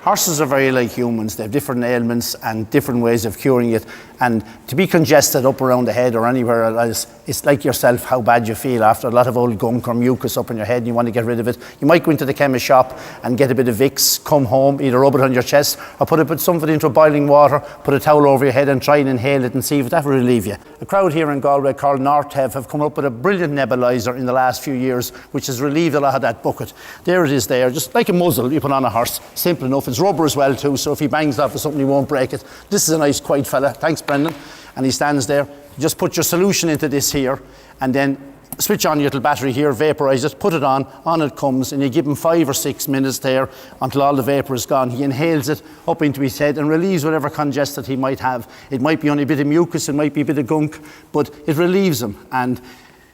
Horses are very like humans. They have different ailments and different ways of curing it. And to be congested up around the head or anywhere else, it's like yourself, how bad you feel after a lot of old gunk or mucus up in your head and you want to get rid of it. You might go into the chemist shop and get a bit of Vicks, come home, either rub it on your chest or put some of it into boiling water, put a towel over your head and try and inhale it and see if that will relieve you. A crowd here in Galway called Nortev have come up with a brilliant nebulizer in the last few years, which has relieved a lot of that bucket. There it is there, just like a muzzle you put on a horse. Simple enough. It's rubber as well too, so if he bangs off with something, he won't break it. This is a nice quiet fella. Thanks, Brendan. And he stands there. You just put your solution into this here and then switch on your little battery here, vaporise it, put it on it comes, and you give him 5 or 6 minutes there until all the vapour is gone. He inhales it up into his head and relieves whatever congested he might have. It might be only a bit of mucus, it might be a bit of gunk, but it relieves him and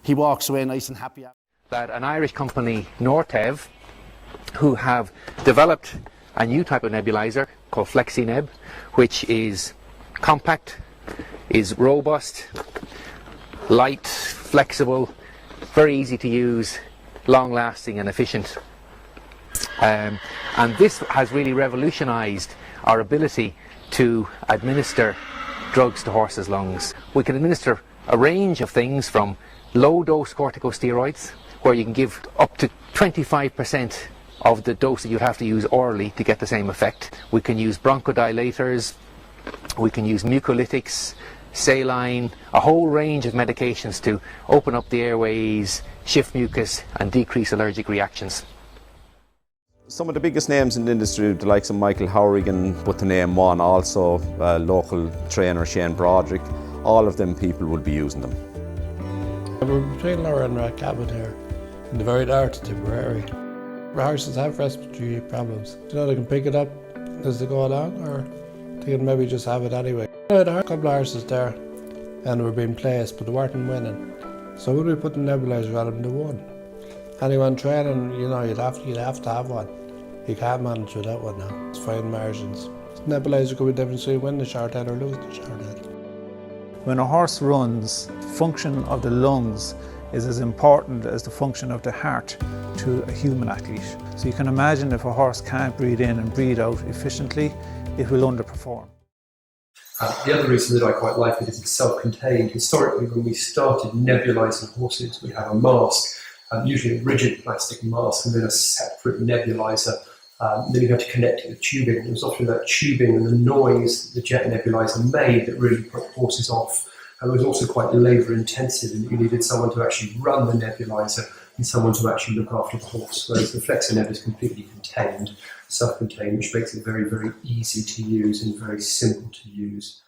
he walks away nice and happy. That an Irish company, Nortev, who have developed a new type of nebulizer called Flexineb, which is compact, is robust, light, flexible, very easy to use, long-lasting and efficient. And this has really revolutionised our ability to administer drugs to horses' lungs. We can administer a range of things from low-dose corticosteroids, where you can give up to 25% of the dose that you'd have to use orally to get the same effect. We can use bronchodilators, we can use mucolytics, saline, a whole range of medications to open up the airways, shift mucus and decrease allergic reactions. Some of the biggest names in the industry, the likes of Michael Hourigan, but to name one, also local trainer Shane Broderick, all of them people will be using them. We're between Lower and Rathcabbon here, in the very north of Tipperary. Horses have respiratory problems. You know, they can pick it up as they go along, or they can maybe just have it anyway. There are a couple of horses there, and were being placed, but they weren't winning. So when we put the nebulizer on them, they won. Anyone training, you know, you'd have to have one. You can't manage without one now. It's fine margins. Nebulizer could be different, so you win the short head or lose the short head. When a horse runs, the function of the lungs is as important as the function of the heart to a human athlete. So you can imagine if a horse can't breathe in and breathe out efficiently, it will underperform. The other reason that I quite like it is it's self-contained. Historically, when we started nebulizing horses, we have a mask, usually a rigid plastic mask, and then a separate nebulizer. Then you have to connect it with tubing. It was often that tubing and the noise that the jet nebulizer made that really put horses off. And it was also quite labour intensive, and you needed someone to actually run the nebulizer and someone to actually look after the horse. Whereas the Flexineb is completely contained, self-contained, which makes it very, very easy to use and very simple to use.